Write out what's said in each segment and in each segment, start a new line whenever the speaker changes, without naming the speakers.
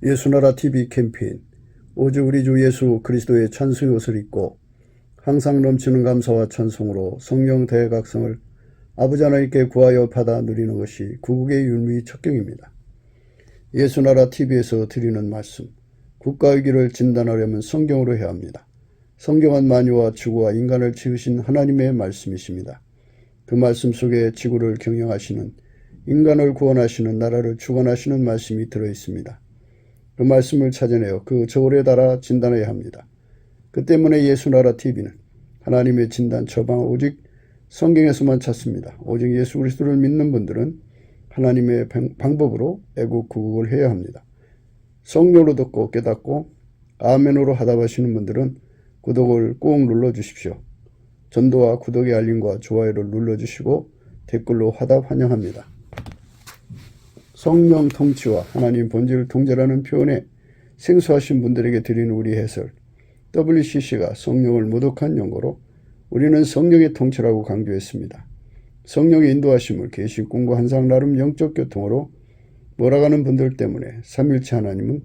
예수나라 TV 캠페인 오직 우리 주 예수 그리스도의 찬송의 옷을 입고 항상 넘치는 감사와 찬송으로 성령 대각성을 아버지 하나님께 구하여 받아 누리는 것이 구국의 율무의 척경입니다. 예수나라 TV에서 드리는 말씀, 국가 위기를 진단하려면 성경으로 해야 합니다. 성경은 만유와 지구와 인간을 지으신 하나님의 말씀이십니다. 그 말씀 속에 지구를 경영하시는, 인간을 구원하시는, 나라를 주관하시는 말씀이 들어있습니다. 그 말씀을 찾아내어 그 저울에 달아 진단해야 합니다. 그 때문에 예수나라 TV는 하나님의 진단 처방을 오직 성경에서만 찾습니다. 오직 예수 그리스도를 믿는 분들은 하나님의 방법으로 애국 구국을 해야 합니다. 성령으로 듣고 깨닫고 아멘으로 하답하시는 분들은 구독을 꼭 눌러주십시오. 전도와 구독의 알림과 좋아요를 눌러주시고 댓글로 화답 환영합니다. 성령 통치와 하나님 본질 통제라는 표현에 생소하신 분들에게 드리는 우리 해설, WCC가 성령을 모독한 용어로 우리는 성령의 통치라고 강조했습니다. 성령의 인도하심을 계시 꿈과 환상 나름 영적 교통으로 몰아가는 분들 때문에 삼일체 하나님은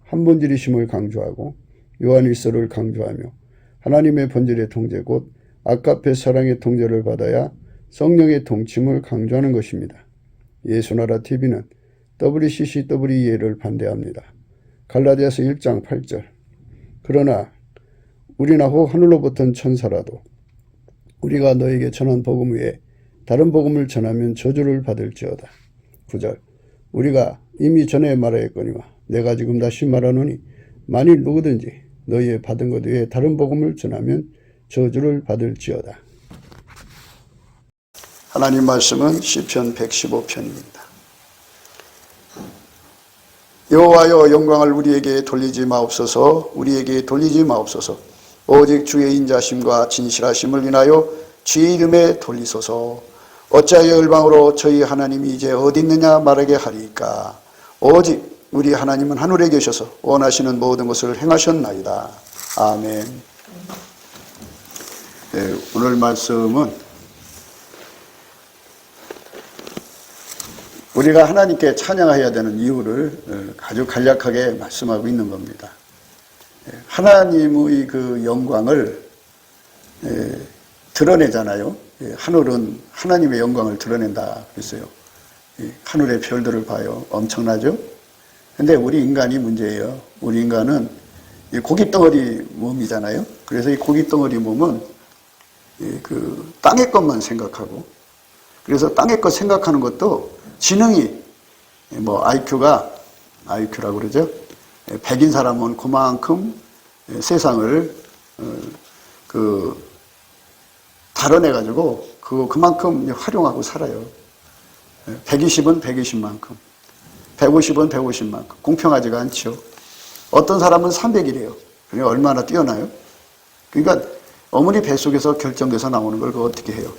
한 본질이심을 강조하고 요한일서를 강조하며 하나님의 본질의 통제 곧 아가페 사랑의 통제를 받아야 성령의 통침을 강조하는 것입니다. 예수나라 TV는 WCCWE를 반대합니다. 갈라디아서 1장 8절 그러나 우리나 혹 하늘로부터 천사라도 우리가 너에게 전한 복음 외에 다른 복음을 전하면 저주를 받을지어다. 9절 우리가 이미 전에 말하였거니와 내가 지금 다시 말하노니 만일 누구든지 너희의 받은 것 외에 다른 복음을 전하면 저주를 받을지어다. 하나님 말씀은 시편 115편입니다. 여호와여 영광을 우리에게 돌리지 마옵소서. 우리에게 돌리지 마옵소서. 오직 주의 인자심과 진실하심을 인하여 주의 이름에 돌리소서. 어찌하여 열방으로 저희 하나님이 이제 어디 있느냐 말하게 하리까. 오직 우리 하나님은 하늘에 계셔서 원하시는 모든 것을 행하셨나이다. 아멘. 네, 오늘 말씀은 우리가 하나님께 찬양해야 되는 이유를 아주 간략하게 말씀하고 있는 겁니다. 하나님의 그 영광을 드러내잖아요. 하늘은 하나님의 영광을 드러낸다 그랬어요. 하늘의 별들을 봐요. 엄청나죠? 근데 우리 인간이 문제예요. 우리 인간은 고깃덩어리 몸이잖아요. 그래서 이 고깃덩어리 몸은 그 땅의 것만 생각하고, 그래서 땅의 것 생각하는 것도 지능이 IQ라고 그러죠. 100인 사람은 그만큼 세상을 다뤄내가지고 그만큼 활용하고 살아요. 120은 120만큼, 150은 150만큼. 공평하지가 않죠. 어떤 사람은 300이래요. 그러니까 얼마나 뛰어나요? 그러니까 어머니 뱃속에서 결정돼서 나오는 걸 그거 어떻게 해요?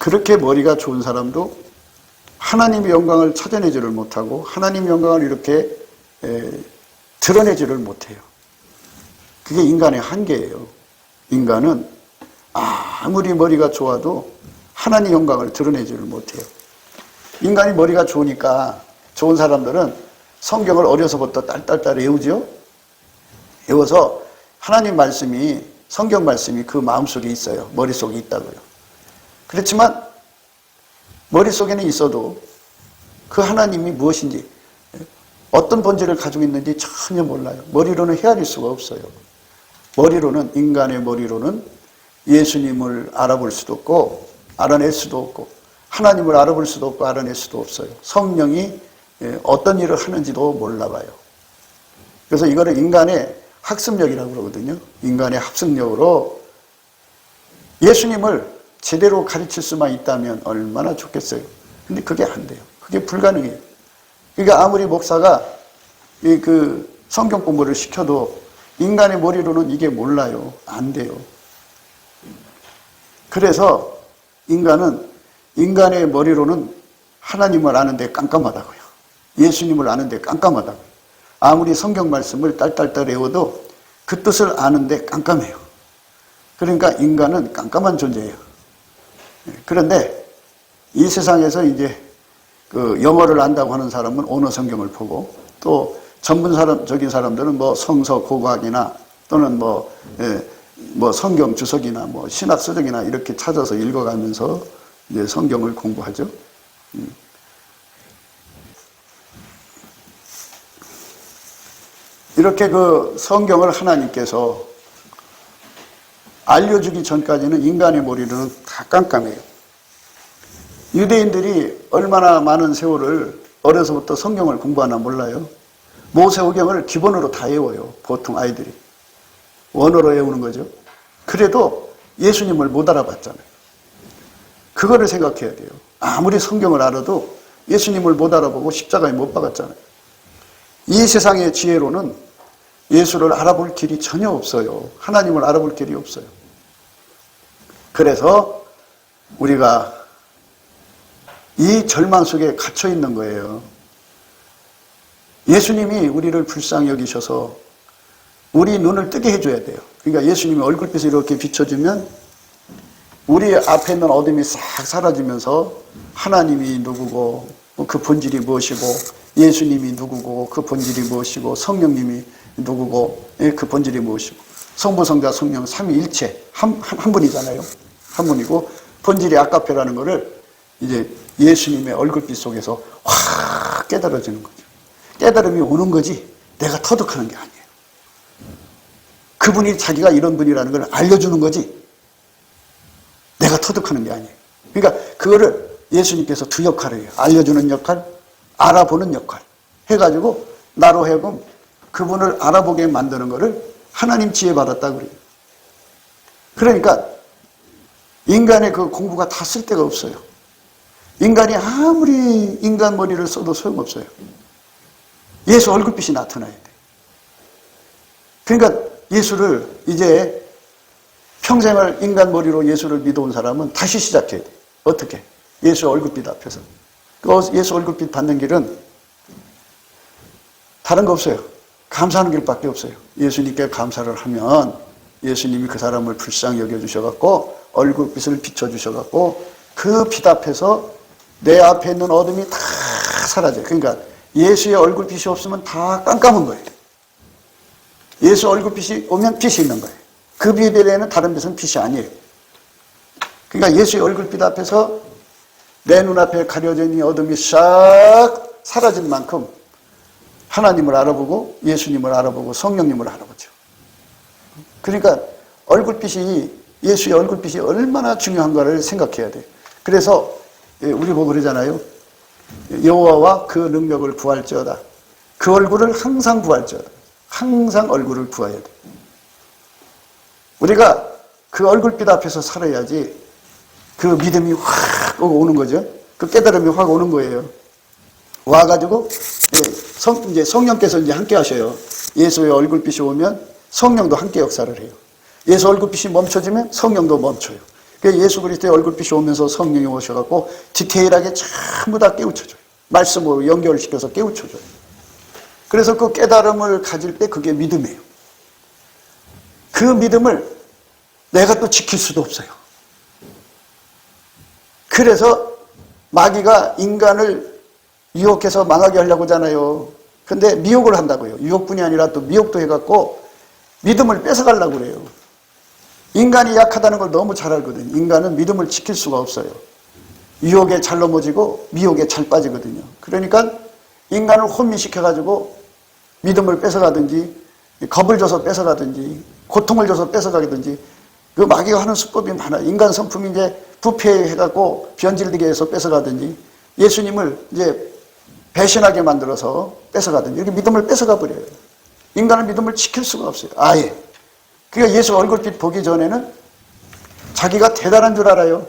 그렇게 머리가 좋은 사람도 하나님의 영광을 찾아내지를 못하고 하나님의 영광을 이렇게 드러내지를 못해요. 그게 인간의 한계예요. 인간은 아무리 머리가 좋아도 하나님의 영광을 드러내지를 못해요. 인간이 머리가 좋으니까 좋은 사람들은 성경을 어려서부터 딸딸딸 외우죠. 외워서 하나님 말씀이, 성경 말씀이 그 마음속에 있어요. 머릿속에 있다고요. 그렇지만 머릿속에는 있어도 그 하나님이 무엇인지, 어떤 본질을 가지고 있는지 전혀 몰라요. 머리로는 헤아릴 수가 없어요. 인간의 머리로는 예수님을 알아볼 수도 없고 알아낼 수도 없고 하나님을 알아볼 수도 없고 알아낼 수도 없어요. 성령이 어떤 일을 하는지도 몰라봐요. 그래서 이거를 인간의 학습력이라고 그러거든요. 인간의 학습력으로 예수님을 제대로 가르칠 수만 있다면 얼마나 좋겠어요. 근데 그게 안 돼요. 그게 불가능해요. 그러니까 아무리 목사가 그 성경 공부를 시켜도 인간의 머리로는 이게 몰라요. 안 돼요. 그래서 인간의 머리로는 하나님을 아는데 깜깜하다고요. 예수님을 아는데 깜깜하다고요. 아무리 성경 말씀을 딸딸딸 외워도 그 뜻을 아는데 깜깜해요. 그러니까 인간은 깜깜한 존재예요. 그런데 이 세상에서 이제 그 영어를 안다고 하는 사람은 언어 성경을 보고 또 전문적인 사람들은 뭐 성서 고고학이나 또는 뭐 성경 주석이나 뭐 신학 서적이나 이렇게 찾아서 읽어가면서 이제 성경을 공부하죠. 이렇게 그 성경을 하나님께서 알려주기 전까지는 인간의 머리는 다 깜깜해요. 유대인들이 얼마나 많은 세월을 어려서부터 성경을 공부하나 몰라요. 모세오경을 기본으로 다 외워요. 보통 아이들이. 원어로 외우는 거죠. 그래도 예수님을 못 알아봤잖아요. 그거를 생각해야 돼요. 아무리 성경을 알아도 예수님을 못 알아보고 십자가에 못 박았잖아요. 이 세상의 지혜로는 예수를 알아볼 길이 전혀 없어요. 하나님을 알아볼 길이 없어요. 그래서 우리가 이 절망 속에 갇혀 있는 거예요. 예수님이 우리를 불쌍히 여기셔서 우리 눈을 뜨게 해줘야 돼요. 그러니까 예수님이 얼굴빛을 이렇게 비춰주면 우리 앞에 있는 어둠이 싹 사라지면서 하나님이 누구고 그 본질이 무엇이고 예수님이 누구고 그 본질이 무엇이고 성령님이 누구고 그 본질이 무엇이고 성부 성자 성령 삼위일체 한 분이잖아요. 한 분이고 본질이 아까페라는 거를 이제 예수님의 얼굴빛 속에서 확 깨달아지는 거죠. 깨달음이 오는 거지 내가 터득하는 게 아니에요. 그분이 자기가 이런 분이라는 걸 알려주는 거지 내가 터득하는 게 아니에요. 그러니까 그거를 예수님께서 두 역할을 해요. 알려주는 역할, 알아보는 역할 해가지고 나로 하여금 그분을 알아보게 만드는 거를 하나님 지혜 받았다고 그래요. 그러니까 인간의 그 공부가 다 쓸데가 없어요. 인간이 아무리 인간 머리를 써도 소용없어요. 예수 얼굴빛이 나타나야 돼. 그러니까 예수를 이제 평생을 인간 머리로 예수를 믿어온 사람은 다시 시작해야 돼. 어떻게? 예수 얼굴빛 앞에서. 예수 얼굴빛 받는 길은 다른 거 없어요. 감사하는 길밖에 없어요. 예수님께 감사를 하면 예수님이 그 사람을 불쌍히 여겨주셔갖고 얼굴빛을 비춰주셔갖고 그 빛 앞에서 내 앞에 있는 어둠이 다 사라져요. 그러니까 예수의 얼굴빛이 없으면 다 깜깜한 거예요. 예수 얼굴빛이 오면 빛이 있는 거예요. 그 빛 외에는 다른 빛은 빛이 아니에요. 그러니까 예수의 얼굴빛 앞에서 내 눈앞에 가려져 있는 어둠이 싹 사라진 만큼 하나님을 알아보고 예수님을 알아보고 성령님을 알아보죠. 그러니까 얼굴빛이 예수의 얼굴빛이 얼마나 중요한가를 생각해야 돼요. 그래서 우리 보고 그러잖아요. 여호와와 그 능력을 구할지어다. 그 얼굴을 항상 구할지어다. 항상 얼굴을 구해야 돼. 우리가 그 얼굴빛 앞에서 살아야지 그 믿음이 확 오는 거죠. 그 깨달음이 확 오는 거예요. 와가지고 이제 성령께서 이제 함께 하셔요. 예수의 얼굴빛이 오면 성령도 함께 역사를 해요. 예수 얼굴빛이 멈춰지면 성령도 멈춰요. 예수 그리스도의 얼굴빛이 오면서 성령이 오셔갖고 디테일하게 전부 다 깨우쳐줘요. 말씀으로 연결시켜서 깨우쳐줘요. 그래서 그 깨달음을 가질 때 그게 믿음이에요. 그 믿음을 내가 또 지킬 수도 없어요. 그래서 마귀가 인간을 유혹해서 망하게 하려고 하잖아요. 근데 미혹을 한다고요. 유혹뿐이 아니라 또 미혹도 해갖고 믿음을 뺏어가려고 그래요. 인간이 약하다는 걸 너무 잘 알거든요. 인간은 믿음을 지킬 수가 없어요. 유혹에 잘 넘어지고 미혹에 잘 빠지거든요. 그러니까 인간을 혼미시켜가지고 믿음을 뺏어가든지 겁을 줘서 뺏어가든지 고통을 줘서 뺏어가든지 그 마귀가 하는 수법이 많아요. 인간 성품이 이제 부패해갖고 변질되게 해서 뺏어가든지 예수님을 이제 배신하게 만들어서 뺏어가든지 이렇게 믿음을 뺏어가 버려요. 인간은 믿음을 지킬 수가 없어요. 아예. 그러니까 예수 얼굴빛 보기 전에는 자기가 대단한 줄 알아요.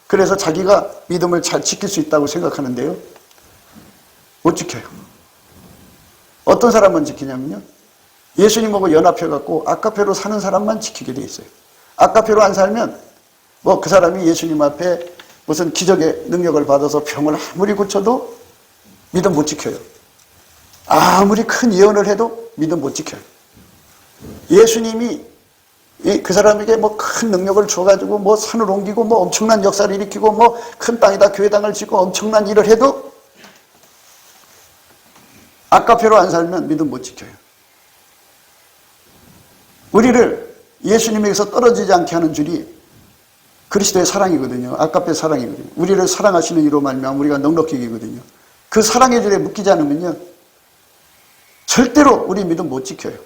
그래서 자기가 믿음을 잘 지킬 수 있다고 생각하는데요. 못 지켜요. 어떤 사람만 지키냐면요. 예수님하고 연합해갖고 아카페로 사는 사람만 지키게 돼 있어요. 아카페로 안 살면 뭐 그 사람이 예수님 앞에 무슨 기적의 능력을 받아서 병을 아무리 고쳐도 믿음 못 지켜요. 아무리 큰 예언을 해도 믿음 못 지켜요. 예수님이 그 사람에게 뭐 큰 능력을 줘가지고 뭐 산을 옮기고 뭐 엄청난 역사를 일으키고 뭐 큰 땅에다 교회당을 짓고 엄청난 일을 해도 아까페로 안 살면 믿음 못 지켜요. 우리를 예수님에게서 떨어지지 않게 하는 줄이 그리스도의 사랑이거든요. 아까페 사랑이거든요. 우리를 사랑하시는 이로 말미암아 우리가 넉넉히거든요. 그 사랑의 줄에 묶이지 않으면요, 절대로 우리 믿음 못 지켜요.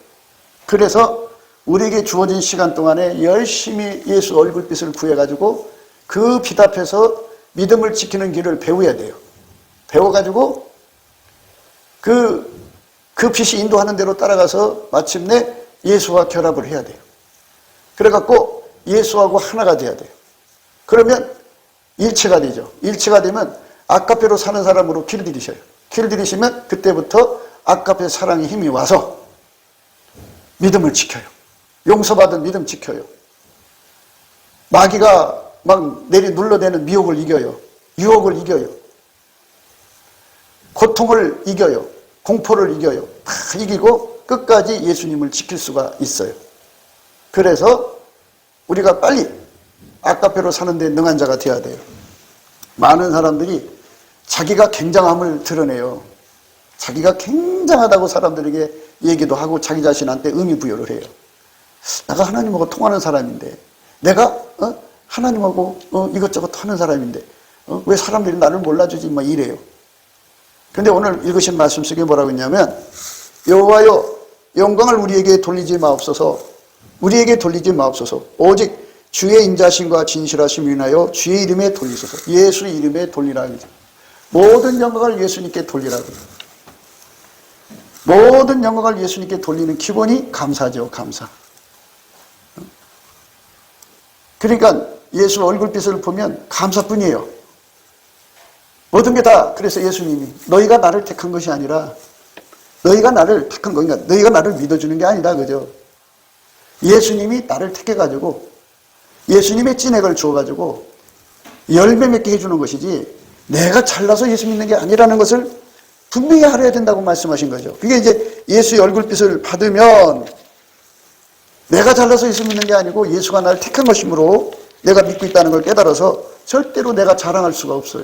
그래서 우리에게 주어진 시간 동안에 열심히 예수 얼굴빛을 구해가지고 그 빛 앞에서 믿음을 지키는 길을 배워야 돼요. 배워가지고 그 빛이 인도하는 대로 따라가서 마침내 예수와 결합을 해야 돼요. 그래갖고 예수하고 하나가 돼야 돼요. 그러면 일체가 되죠. 일체가 되면 아까페로 사는 사람으로 길들이셔요. 길들이시면 그때부터 아까페 사랑의 힘이 와서 믿음을 지켜요. 용서받은 믿음 지켜요. 마귀가 막 눌러대는 미혹을 이겨요. 유혹을 이겨요. 고통을 이겨요. 공포를 이겨요. 다 이기고 끝까지 예수님을 지킬 수가 있어요. 그래서 우리가 빨리 아까페로 사는 데 능한 자가 되어야 돼요. 많은 사람들이 자기가 굉장함을 드러내요. 자기가 굉장하다고 사람들에게 얘기도 하고 자기 자신한테 의미 부여를 해요. 내가 하나님하고 통하는 사람인데, 내가 하나님하고 이것저것 하는 사람인데 왜 사람들이 나를 몰라주지? 막 이래요. 근데 오늘 읽으신 말씀 속에 뭐라고 했냐면, 여호와여 영광을 우리에게 돌리지 마옵소서. 우리에게 돌리지 마옵소서. 오직 주의 인자심과 진실하심 인하여 주의 이름에 돌리소서. 예수 이름에 돌리라. 모든 영광을 예수님께 돌리라고. 모든 영광을 예수님께 돌리는 기본이 감사죠. 감사. 그러니까 예수 얼굴빛을 보면 감사뿐이에요. 모든 게 다. 그래서 예수님이 너희가 나를 택한 것이 아니라, 너희가 나를 택한 거니까 너희가 나를 믿어주는 게 아니다, 그죠? 예수님이 나를 택해가지고 예수님의 찐액을 주어가지고 열매 맺게 해주는 것이지, 내가 잘나서 예수 믿는 게 아니라는 것을 분명히 알아야 된다고 말씀하신 거죠. 그게 이제 예수의 얼굴빛을 받으면 내가 잘나서 예수 믿는 게 아니고 예수가 나를 택한 것이므로 내가 믿고 있다는 걸 깨달아서 절대로 내가 자랑할 수가 없어요.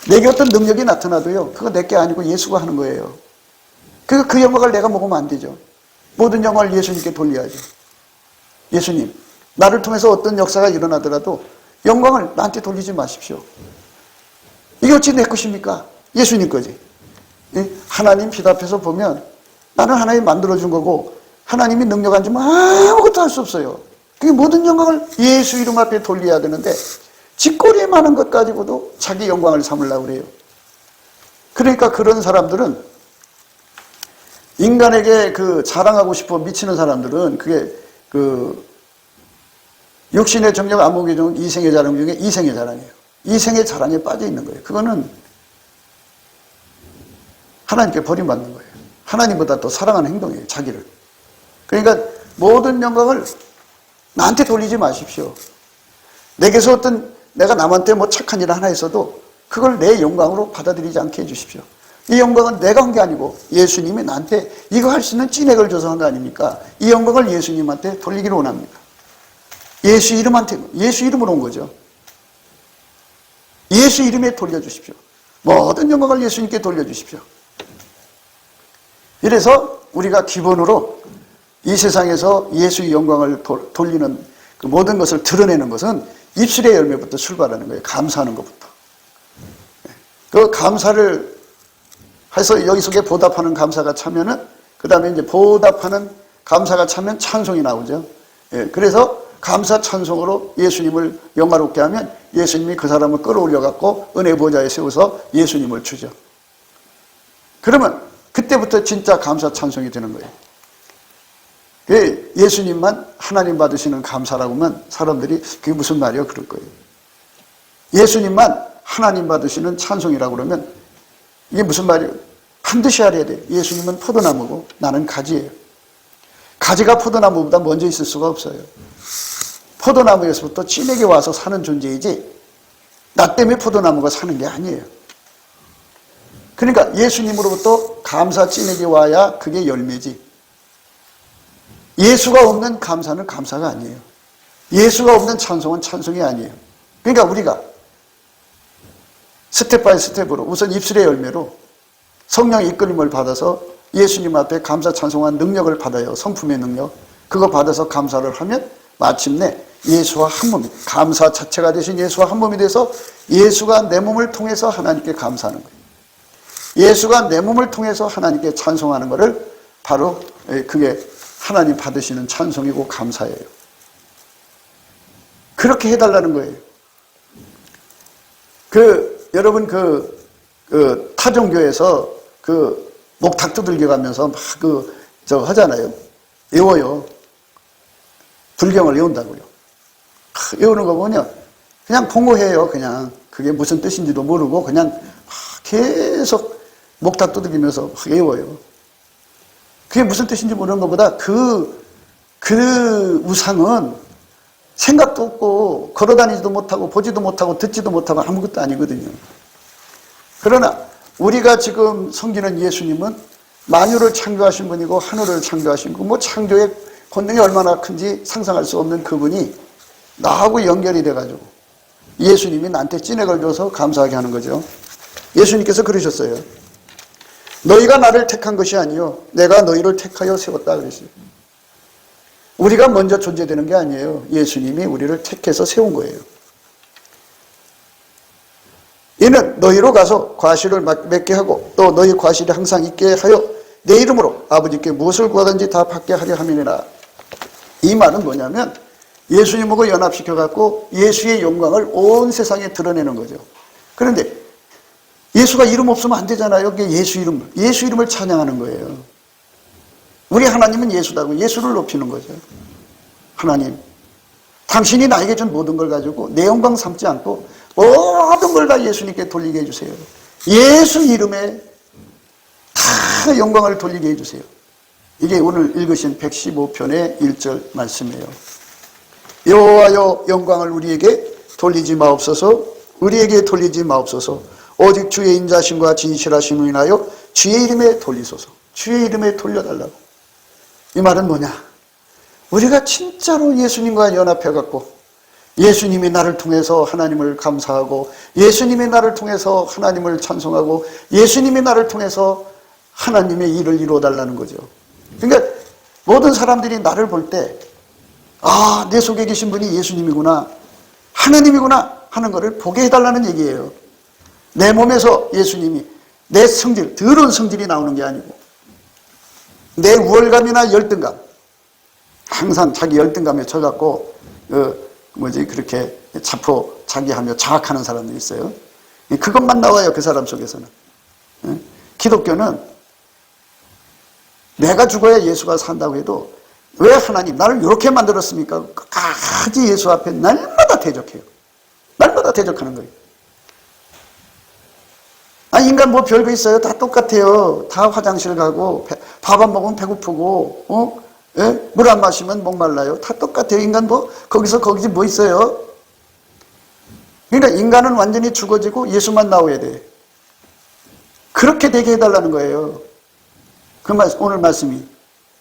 내게 어떤 능력이 나타나도요, 그거 내게 아니고 예수가 하는 거예요. 그 영광을 내가 먹으면 안 되죠. 모든 영광을 예수님께 돌려야죠. 예수님, 나를 통해서 어떤 역사가 일어나더라도 영광을 나한테 돌리지 마십시오. 이게 어찌 내 것입니까? 예수님 거지. 하나님 빛 앞에서 보면 나는 하나님 만들어준 거고 하나님이 능력 안 주면 아무것도 할 수 없어요. 그게 모든 영광을 예수 이름 앞에 돌려야 되는데 짓거리에 많은 것 가지고도 자기 영광을 삼으려고 그래요. 그러니까 그런 사람들은, 인간에게 자랑하고 싶어 미치는 사람들은 그게 육신의 정력, 안목의 정, 이생의 자랑 중에 이생의 자랑이에요. 이생의 자랑에 빠져 있는 거예요. 그거는 하나님께 버림받는 거예요. 하나님보다 더 사랑하는 행동이에요, 자기를. 그러니까 모든 영광을 나한테 돌리지 마십시오. 내게서 내가 남한테 뭐 착한 일 하나 했어도 그걸 내 영광으로 받아들이지 않게 해주십시오. 이 영광은 내가 한 게 아니고 예수님이 나한테 이거 할 수 있는 찐액을 줘서 한 거 아닙니까? 이 영광을 예수님한테 돌리기를 원합니다. 예수 이름으로 온 거죠. 예수 이름에 돌려주십시오. 모든 영광을 예수님께 돌려주십시오. 이래서 우리가 기본으로 이 세상에서 예수의 영광을 돌리는 그 모든 것을 드러내는 것은 입술의 열매부터 출발하는 거예요. 감사하는 것부터. 그 감사를 해서 여기 속에 보답하는 감사가 차면은, 그 다음에 이제 보답하는 감사가 차면 찬송이 나오죠. 그래서 감사 찬송으로 예수님을 영화롭게 하면 예수님이 그 사람을 끌어올려 갖고 은혜 보좌에 세워서 예수님을 주죠. 그러면 그때부터 진짜 감사 찬송이 되는 거예요. 예수님만 하나님 받으시는 감사라고 하면 사람들이 그게 무슨 말이야 그럴 거예요. 예수님만 하나님 받으시는 찬송이라고 그러면 이게 무슨 말이에요? 반드시 알아야 돼요. 예수님은 포도나무고 나는 가지예요. 가지가 포도나무보다 먼저 있을 수가 없어요. 포도나무에서부터 찐에게 와서 사는 존재이지 나 때문에 포도나무가 사는 게 아니에요. 그러니까 예수님으로부터 감사 찐에게 와야 그게 열매지. 예수가 없는 감사는 감사가 아니에요. 예수가 없는 찬송은 찬송이 아니에요. 그러니까 우리가 스텝 바이 스텝으로 우선 입술의 열매로 성령의 이끌림을 받아서 예수님 앞에 감사 찬송한 능력을 받아요. 성품의 능력. 그거 받아서 감사를 하면 마침내 예수와 한 몸이, 감사 자체가 되신 예수와 한 몸이 돼서 예수가 내 몸을 통해서 하나님께 감사하는 거예요. 예수가 내 몸을 통해서 하나님께 찬송하는 것을 바로 그게 하나님 받으시는 찬송이고 감사예요. 그렇게 해달라는 거예요. 여러분 타종교에서 목탁 두들겨 가면서 막 하잖아요. 외워요. 불경을 외운다고요. 외우는 거 보면 그냥 공부해요. 그냥 그게 무슨 뜻인지도 모르고 그냥 계속 목탁 두들기면서 막 외워요. 그게 무슨 뜻인지 모르는 것보다 그 우상은 생각도 없고 걸어다니지도 못하고 보지도 못하고 듣지도 못하고 아무것도 아니거든요. 그러나 우리가 지금 섬기는 예수님은 만유를 창조하신 분이고 하늘을 창조하신 분이고 뭐 창조의 권능이 얼마나 큰지 상상할 수 없는 그분이 나하고 연결이 돼가지고 예수님이 나한테 찐액을 줘서 감사하게 하는 거죠. 예수님께서 그러셨어요. 너희가 나를 택한 것이 아니요 내가 너희를 택하여 세웠다 그랬어요. 우리가 먼저 존재되는 게 아니에요. 예수님이 우리를 택해서 세운 거예요. 이는 너희로 가서 과실을 맺게 하고 또 너희 과실이 항상 있게 하여 내 이름으로 아버지께 무엇을 구하든지 다 받게 하려 함이니라. 이 말은 뭐냐면 예수님하고 연합시켜갖고 예수의 영광을 온 세상에 드러내는 거죠. 그런데 예수가 이름 없으면 안 되잖아요. 예수 이름을 찬양하는 거예요. 우리 하나님은 예수다고 예수를 높이는 거죠. 하나님, 당신이 나에게 준 모든 걸 가지고 내 영광 삼지 않고 모든 걸 다 예수님께 돌리게 해주세요. 예수 이름에 다 영광을 돌리게 해주세요. 이게 오늘 읽으신 115편의 1절 말씀이에요. 여호와여 영광을 우리에게 돌리지 마옵소서. 우리에게 돌리지 마옵소서. 오직 주의 인자심과 진실하심을 인하여 주의 이름에 돌리소서. 주의 이름에 돌려달라고. 이 말은 뭐냐? 우리가 진짜로 예수님과 연합해갖고 예수님이 나를 통해서 하나님을 감사하고 예수님이 나를 통해서 하나님을 찬송하고 예수님이 나를 통해서 하나님의 일을 이루어달라는 거죠. 그러니까 모든 사람들이 나를 볼 때 아, 내 속에 계신 분이 예수님이구나, 하나님이구나 하는 것을 보게 해달라는 얘기예요. 내 몸에서 예수님이 내 성질, 더러운 성질이 나오는 게 아니고 내 우월감이나 열등감, 항상 자기 열등감에 져갖고 그렇게 자포자기하며 자학하는 사람들이 있어요. 그것만 나와요. 그 사람 속에서는. 기독교는 내가 죽어야 예수가 산다고 해도 왜 하나님 나를 이렇게 만들었습니까? 끝까지 예수 앞에 날마다 대적해요. 날마다 대적하는 거예요. 인간 뭐 별거 있어요? 다 똑같아요. 다 화장실 가고 밥 안 먹으면 배고프고 물 안 마시면 목말라요. 다 똑같아요. 인간 뭐 거기서 거기지 뭐 있어요? 그러니까 인간은 완전히 죽어지고 예수만 나오야 돼. 그렇게 되게 해달라는 거예요. 오늘 말씀이.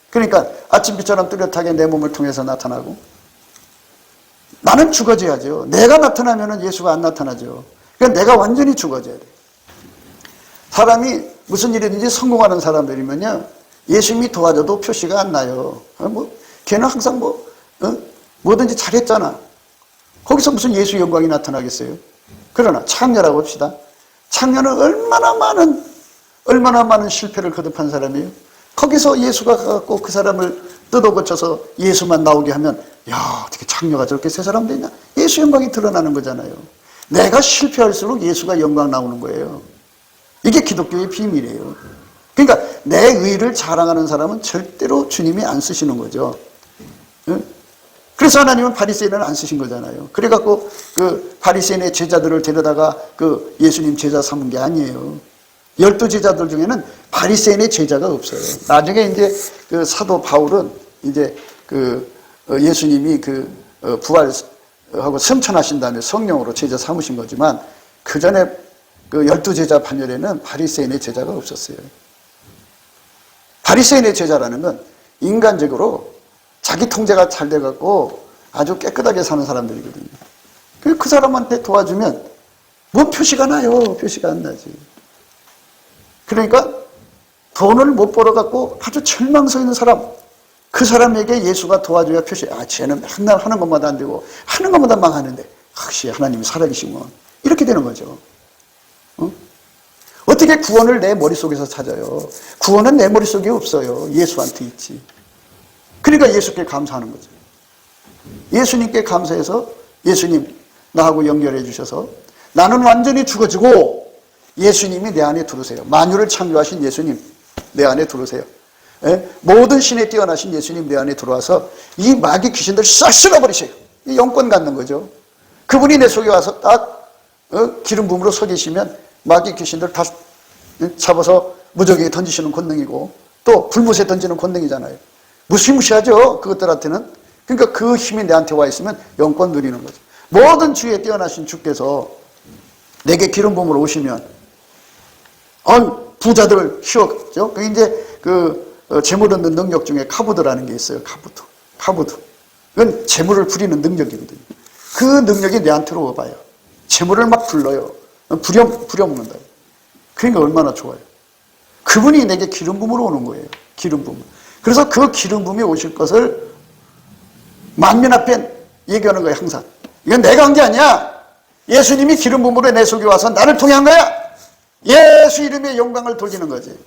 그러니까 아침빛처럼 뚜렷하게 내 몸을 통해서 나타나고 나는 죽어져야죠. 내가 나타나면 예수가 안 나타나죠. 그러니까 내가 완전히 죽어져야 돼. 사람이 무슨 일이든지 성공하는 사람들이면요, 예수님이 도와줘도 표시가 안 나요. 걔는 항상 뭐든지 잘했잖아. 거기서 무슨 예수 영광이 나타나겠어요? 그러나 창녀라고 합시다. 창녀는 얼마나 많은 실패를 거듭한 사람이에요. 거기서 예수가 가갖고 그 사람을 뜯어고쳐서 예수만 나오게 하면, 야, 어떻게 창녀가 저렇게 새 사람 되냐? 예수 영광이 드러나는 거잖아요. 내가 실패할수록 예수가 영광 나오는 거예요. 이게 기독교의 비밀이에요. 그러니까 내 의를 자랑하는 사람은 절대로 주님이 안 쓰시는 거죠. 그래서 하나님은 바리새인을 안 쓰신 거잖아요. 그래갖고 그 바리새인의 제자들을 데려다가 그 예수님 제자 삼은 게 아니에요. 12제자들 중에는 바리새인의 제자가 없어요. 나중에 이제 그 사도 바울은 이제 예수님이 부활하고 승천하신 다음에 성령으로 제자 삼으신 거지만 그 전에 그 12제자 반열에는 바리새인의 제자가 없었어요. 바리새인의 제자라는 건 인간적으로 자기 통제가 잘 돼갖고 아주 깨끗하게 사는 사람들이거든요. 그 사람한테 도와주면 뭐 표시가 나요? 표시가 안 나지. 그러니까
돈을 못 벌어갖고 아주 절망서 있는 사람, 그 사람에게 예수가 도와줘야 표시, 쟤는 맨날 하는 것마다 안 되고 하는 것마다 망하는데 역시 하나님이 살아계시면 이렇게 되는 거죠. 어떻게 구원을 내 머릿속에서 찾아요? 구원은 내 머릿속에 없어요. 예수한테 있지. 그러니까 예수께 감사하는 거죠. 예수님께 감사해서 예수님 나하고 연결해 주셔서 나는 완전히 죽어지고 예수님이 내 안에 들어오세요. 만유를 창조하신 예수님 내 안에 들어오세요. 모든 신에 뛰어나신 예수님 내 안에 들어와서 이 마귀 귀신들 싹 쓸어버리세요. 이 영권 갖는 거죠. 그분이 내 속에 와서 딱 기름 부음으로 서 계시면 마귀 귀신들 다 잡아서 무적에게 던지시는 권능이고 또 불못에 던지는 권능이잖아요. 무시무시하죠. 그것들한테는. 그러니까 그 힘이 내한테 와 있으면 영권 누리는 거죠. 모든 주에 뛰어나신 주께서 내게 기름 부음으로 오시면 부자들을 키웠죠. 그 이제 재물 얻는 능력 중에 카부드라는 게 있어요. 카부드. 그건 재물을 부리는 능력이거든요. 그 능력이 내한테로 와봐요. 재물을 막 불러요. 부려먹는다. 그러니까 얼마나 좋아요. 그분이 내게 기름 부음으로 오는 거예요. 기름 부음. 그래서 그 기름 부음이 오실 것을 만민 앞에 얘기하는 거예요. 항상. 이건 내가 한 게 아니야. 예수님이 기름 부음으로 내 속에 와서 나를 통해 한 거야. 예수 이름의 영광을 돌리는 거지.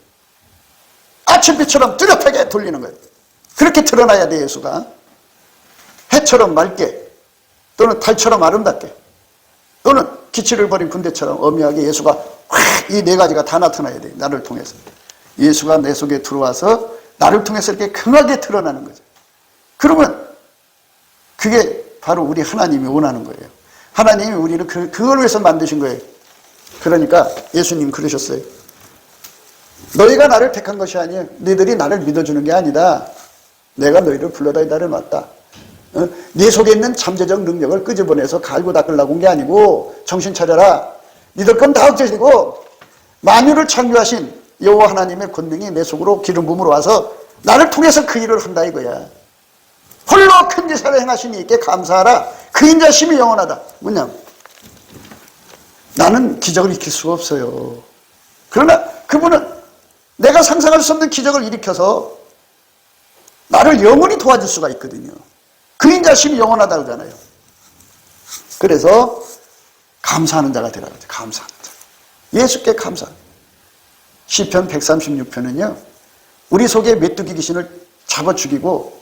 아침빛처럼 뚜렷하게 돌리는 거예요. 그렇게 드러나야 돼. 예수가 해처럼 맑게 또는 달처럼 아름답게 또는 기치를 버린 군대처럼 엄미하게 예수가 이 네 가지가 다 나타나야 돼. 나를 통해서 예수가 내 속에 들어와서 나를 통해서 이렇게 강하게 드러나는 거죠. 그러면 그게 바로 우리 하나님이 원하는 거예요. 하나님이 우리를 그걸 위해서 만드신 거예요. 그러니까 예수님 그러셨어요. 너희가 나를 택한 것이 아니에요. 너희들이 나를 믿어주는 게 아니다. 내가 너희를 불러다 기다려놨다. 네 속에 있는 잠재적 능력을 끄집어내서 갈고 닦으려고 온 게 아니고 정신 차려라. 니들 건 다 없어지고 만유를 창조하신 여호와 하나님의 권능이 내 속으로 기름 부음으로 와서 나를 통해서 그 일을 한다 이거야. 홀로 큰 기사를 행하시니 이께 감사하라. 그 인자심이 영원하다. 뭐냐? 나는 기적을 일으킬 수가 없어요. 그러나 그분은 내가 상상할 수 없는 기적을 일으켜서 나를 영원히 도와줄 수가 있거든요. 그 인자심이 영원하다 그러잖아요. 그래서 감사하는 자가 되라고 하죠. 감사하는 자. 예수께 감사. 시편 136편은요. 우리 속에 메뚜기 귀신을 잡아 죽이고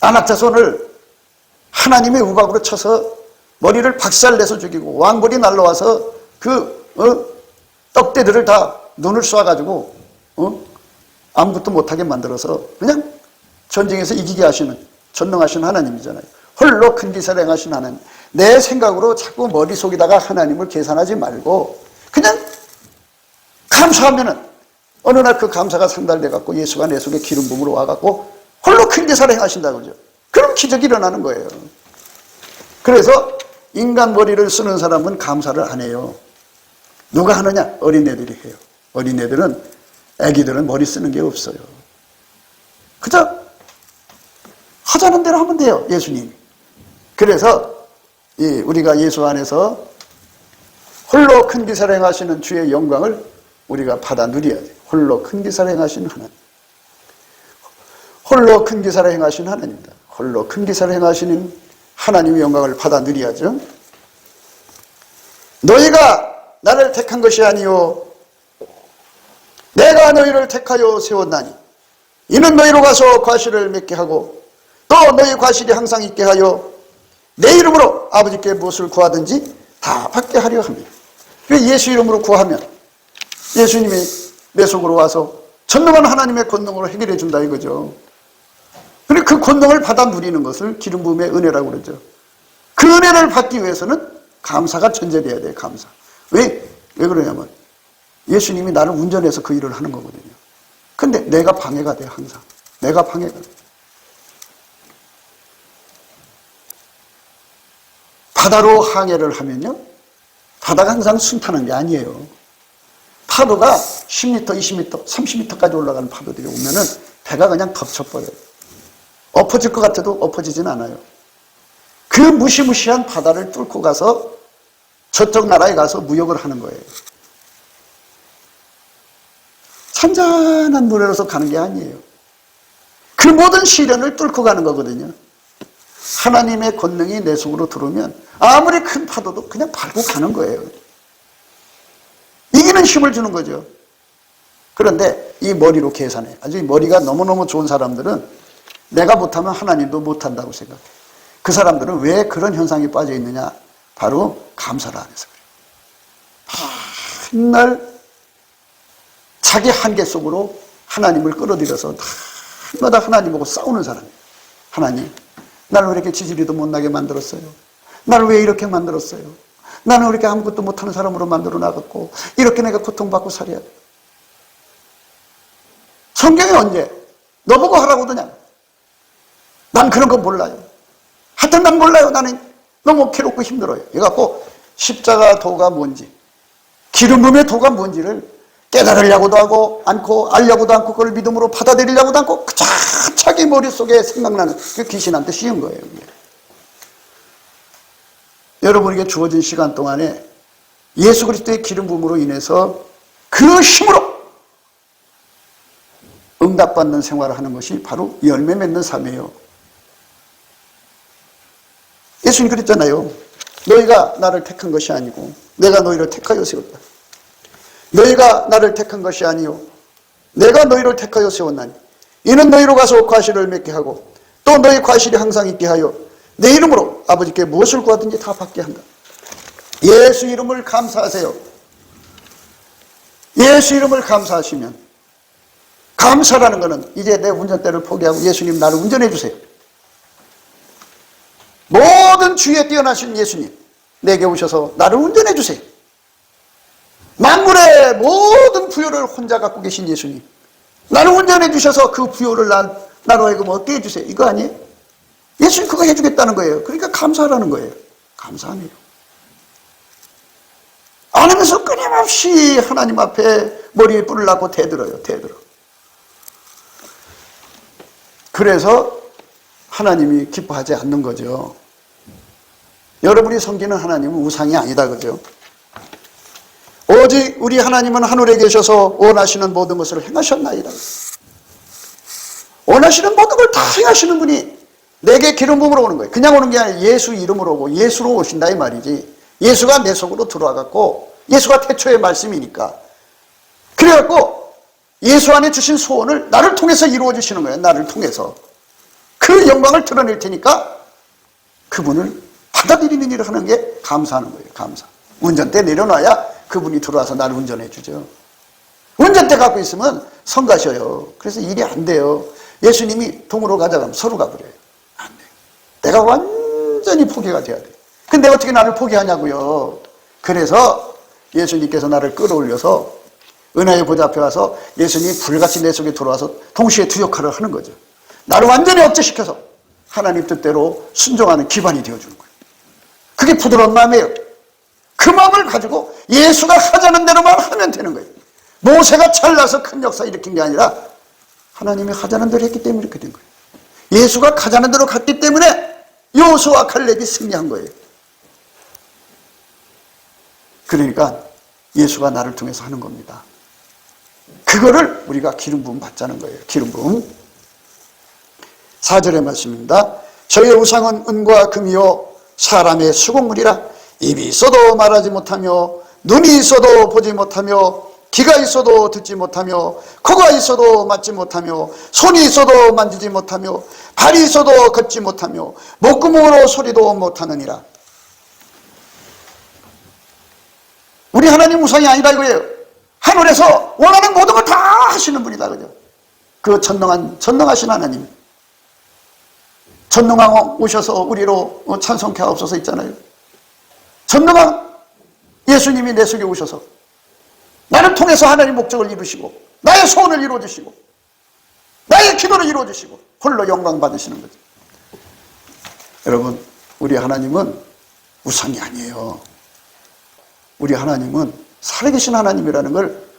안악자손을 하나님의 우박으로 쳐서 머리를 박살내서 죽이고 왕벌이 날라와서 떡대들을 다 눈을 쏴가지고 아무것도 못하게 만들어서 그냥 전쟁에서 이기게 하시는 전능하신 하나님이잖아요. 홀로 큰 기사를 행하신 하나님. 내 생각으로 자꾸 머릿속에다가 하나님을 계산하지 말고 그냥 감사하면은 어느 날 그 감사가 상달돼갖고 예수가 내 속에 기름 부음으로 와갖고 홀로 큰 기사를 행하신다고 그러죠. 그럼 기적이 일어나는 거예요. 그래서 인간 머리를 쓰는 사람은 감사를 안 해요. 누가 하느냐? 어린애들이 해요. 어린애들은, 애기들은 머리 쓰는 게 없어요. 그저 하자는 대로 하면 돼요. 예수님이. 그래서 우리가 예수 안에서 홀로 큰 기사를 행하시는 주의 영광을 우리가 받아 누려야 돼요. 홀로 큰 기사를 행하시는 하나님. 홀로 큰 기사를 행하시는 하나님입니다. 홀로 큰 기사를 행하시는 하나님의 영광을 받아 누려야죠. 너희가 나를 택한 것이 아니요 내가 너희를 택하여 세웠나니 이는 너희로 가서 과실을 맺게 하고 또 너희 과실이 항상 있게 하여 내 이름으로 아버지께 무엇을 구하든지 다 받게 하려 합니다. 예수 이름으로 구하면 예수님이 내 속으로 와서 전능한 하나님의 권능으로 해결해 준다 이거죠. 그리고 그 권능을 받아 누리는 것을 기름 부음의 은혜라고 그러죠. 그 은혜를 받기 위해서는 감사가 전제돼야 돼요. 감사. 왜 그러냐면 예수님이 나를 운전해서 그 일을 하는 거거든요. 근데 내가 방해가 돼 항상. 내가 방해가 돼. 바다로 항해를 하면요. 바다가 항상 순탄한 게 아니에요. 파도가 10m, 20m, 30m까지 올라가는 파도들이 오면은 배가 그냥 덮쳐버려요. 엎어질 것 같아도 엎어지진 않아요. 그 무시무시한 바다를 뚫고 가서 저쪽 나라에 가서 무역을 하는 거예요. 잔잔한 노래로서 가는 게 아니에요. 그 모든 시련을 뚫고 가는 거거든요. 하나님의 권능이 내 속으로 들어오면 아무리 큰 파도도 그냥 밟고 가는 거예요. 이기는 힘을 주는 거죠. 그런데 이 머리로 계산해. 아주 이 머리가 너무너무 좋은 사람들은 내가 못하면 하나님도 못한다고 생각해. 그 사람들은 왜 그런 현상에 빠져 있느냐? 바로 감사를 안 해서 그래요. 맨날 자기 한계 속으로 하나님을 끌어들여서 날마다 하나님하고 싸우는 사람이에요. 하나님, 나를 왜 이렇게 지지리도 못나게 만들었어요? 나를 왜 이렇게 만들었어요? 나는 왜 이렇게 아무것도 못하는 사람으로 만들어 놔갖고 이렇게 내가 고통받고 살아야 돼? 성경에 언제 너 보고 하라고 그러냐? 난 그런 거 몰라요. 하여튼 난 몰라요. 나는 너무 괴롭고 힘들어요. 그래갖고 십자가 도가 뭔지, 기름 부음의 도가 뭔지를 깨달으려고도 하고 않고 알려고도 않고 그걸 믿음으로 받아들이려고도 않고 자기 머릿속에 생각나는 그 귀신한테 씌운 거예요. 여러분에게 주어진 시간 동안에 예수 그리스도의 기름 부음으로 인해서 그 힘으로 응답받는 생활을 하는 것이 바로 열매 맺는 삶이에요. 예수님 그랬잖아요. 너희가 나를 택한 것이 아니고 내가 너희를 택하여 세웠다. 너희가 나를 택한 것이 아니요 내가 너희를 택하여 세웠나니 이는 너희로 가서 과실을 맺게 하고 또 너희 과실이 항상 있게 하여 내 이름으로 아버지께 무엇을 구하든지 다 받게 한다. 예수 이름을 감사하세요. 예수 이름을 감사하시면, 감사라는 것은 이제 내 운전대를 포기하고 예수님 나를 운전해 주세요. 모든 주위에 뛰어나신 예수님 내게 오셔서 나를 운전해 주세요. 만물의 모든 부요를 혼자 갖고 계신 예수님 나를 운전해 주셔서 그 부요를 나로 하여금 얻게 해주세요. 이거 아니에요? 예수님 그거 해주겠다는 거예요. 그러니까 감사하라는 거예요. 감사하네요. 안 하면서 끊임없이 하나님 앞에 머리에 뿔을 낳고 대들어요. 대들어. 그래서 하나님이 기뻐하지 않는 거죠. 여러분이 섬기는 하나님은 우상이 아니다. 그죠? 오직 우리 하나님은 하늘에 계셔서 원하시는 모든 것을 행하셨나이다. 원하시는 모든 걸 다 행하시는 분이 내게 기름 부음으로 오는 거예요. 그냥 오는 게 아니라 예수 이름으로 오고 예수로 오신다 이 말이지. 예수가 내 속으로 들어와갖고 예수가 태초의 말씀이니까. 그래갖고 예수 안에 주신 소원을 나를 통해서 이루어 주시는 거예요. 나를 통해서. 그 영광을 드러낼 테니까 그분을 받아들이는 일을 하는 게 감사하는 거예요. 감사. 운전대 내려놔야 그분이 들어와서 나를 운전해 주죠. 운전대 갖고 있으면 성가셔요. 그래서 일이 안 돼요. 예수님이 동으로 가자 그러면 서로 가버려요. 안 돼요. 내가 완전히 포기가 돼야 돼요. 근데 어떻게 나를 포기하냐고요. 그래서 예수님께서 나를 끌어올려서 은혜의 보좌 앞에 와서 예수님이 불같이 내 속에 들어와서 동시에 두 역할을 하는 거죠. 나를 완전히 억제시켜서 하나님 뜻대로 순종하는 기반이 되어주는 거예요. 그게 부드러운 마음이에요. 그 마음을 가지고 예수가 하자는 대로만 하면 되는 거예요. 모세가 잘나서 큰 역사 일으킨 게 아니라 하나님이 하자는 대로 했기 때문에 이렇게 된 거예요. 예수가 가자는 대로 갔기 때문에 여호수아와 칼렙이 승리한 거예요. 그러니까 예수가 나를 통해서 하는 겁니다. 그거를 우리가 기름 부음 받자는 거예요. 기름 부음. 4절의 말씀입니다. 저희의 우상은 은과 금이요 사람의 수공물이라 입이 있어도 말하지 못하며 눈이 있어도 보지 못하며 귀가 있어도 듣지 못하며 코가 있어도 맡지 못하며 손이 있어도 만지지 못하며 발이 있어도 걷지 못하며 목구멍으로 소리도 못하느니라. 우리 하나님 우상이 아니다 이거예요. 하늘에서 원하는 모든 걸 다 하시는 분이다. 그죠? 그 전능하신 하나님. 전능왕 오셔서 우리로 찬송케 하옵소서 있잖아요. 전능한 예수님이 내 속에 오셔서 나를 통해서 하나님 목적을 이루시고 나의 소원을 이루어주시고 나의 기도를 이루어주시고 홀로 영광 받으시는 거죠. 여러분, 우리 하나님은 우상이 아니에요. 우리 하나님은 살아계신 하나님이라는 걸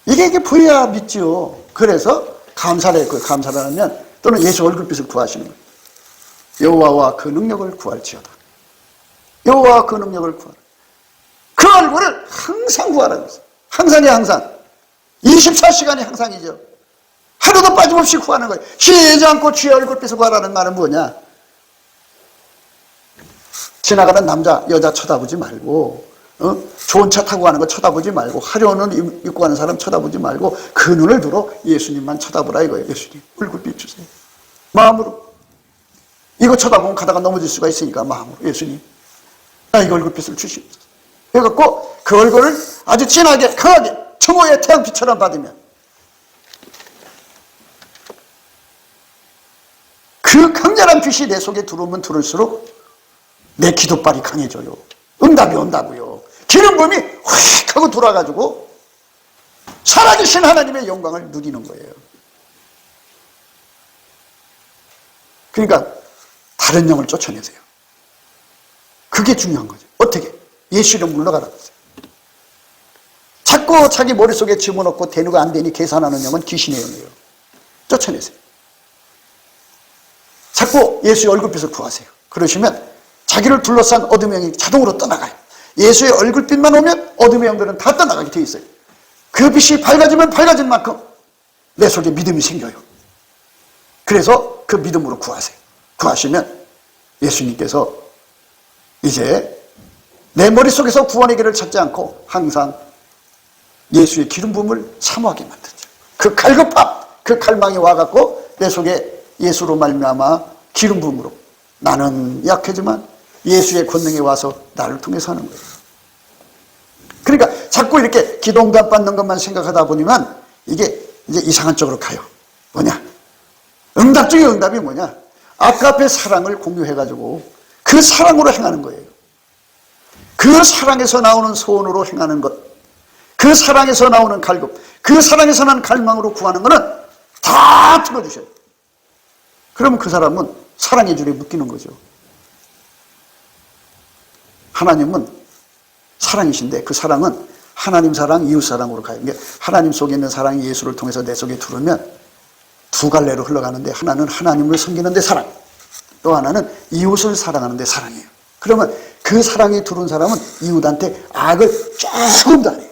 이게 보여야 믿지요. 그래서 감사를 했고요. 감사를 하면 또는 예수 얼굴빛을 구하시는 거예요. 여호와와 그 능력을 구할지어다. 여호와와 그 능력을 구하라. 그 얼굴을 항상 구하라고 했어요. 항상이야 항상. 24시간이 항상이죠. 하루도 빠짐없이 구하는 거예요. 쉬지 않고 주의 얼굴빛을 구하라는 말은 뭐냐? 지나가는 남자, 여자 쳐다보지 말고, 좋은 차 타고 가는 거 쳐다보지 말고, 화려한 옷 입고 가는 사람 쳐다보지 말고, 그 눈을 들어 예수님만 쳐다보라 이거예요. 예수님, 얼굴빛 주세요. 마음으로. 이거 쳐다보면 가다가 넘어질 수가 있으니까 마음으로. 예수님, 나에게 얼굴빛을 주시옵소서. 그래갖고 그 얼굴을 아주 진하게, 강하게, 청호의 태양빛처럼 받으면 그 강렬한 빛이 내 속에 들어오면 들을수록 내 기도빨이 강해져요. 응답이 온다고요. 기름 부음이 휙 하고 돌아가지고 살아계신 하나님의 영광을 누리는 거예요. 그러니까 다른 영을 쫓아내세요. 그게 중요한 거죠. 어떻게? 예수 이름 물러가라고 했어요. 자꾸 자기 머릿속에 집어넣고 되누가 안 되니 계산하는 영은 귀신의 영이에요. 쫓아내세요. 자꾸 예수의 얼굴빛을 구하세요. 그러시면 자기를 둘러싼 어둠의 영이 자동으로 떠나가요. 예수의 얼굴빛만 오면 어둠의 영들은 다 떠나가게 돼 있어요. 그 빛이 밝아지면 밝아진 만큼 내 속에 믿음이 생겨요. 그래서 그 믿음으로 구하세요. 구하시면 예수님께서 이제 내 머릿속에서 구원의 길을 찾지 않고 항상 예수의 기름 부음을 사모하게 만들죠. 그 갈급함, 그 갈망이 와갖고 내 속에 예수로 말미암아 기름 부음으로 나는 약하지만 예수의 권능이 와서 나를 통해서 하는 거예요. 그러니까 자꾸 이렇게 기도 응답 받는 것만 생각하다 보니만 이게 이제 이상한 쪽으로 가요. 뭐냐? 응답 중에 응답이 뭐냐? 아까의 사랑을 공유해가지고 그 사랑으로 행하는 거예요. 그 사랑에서 나오는 소원으로 행하는 것, 그 사랑에서 나오는 갈급, 그 사랑에서 나는 갈망으로 구하는 거는 다 틀어주셔요. 그러면 그 사람은 사랑의 줄에 묶이는 거죠. 하나님은 사랑이신데 그 사랑은 하나님 사랑, 이웃 사랑으로 가요. 하나님 속에 있는 사랑이 예수를 통해서 내 속에 들어오면 두 갈래로 흘러가는데 하나는 하나님을 섬기는 데 사랑, 또 하나는 이웃을 사랑하는 데 사랑이에요. 그러면 그 사랑이 들어온 사람은 이웃한테 악을 조금도 안 해요.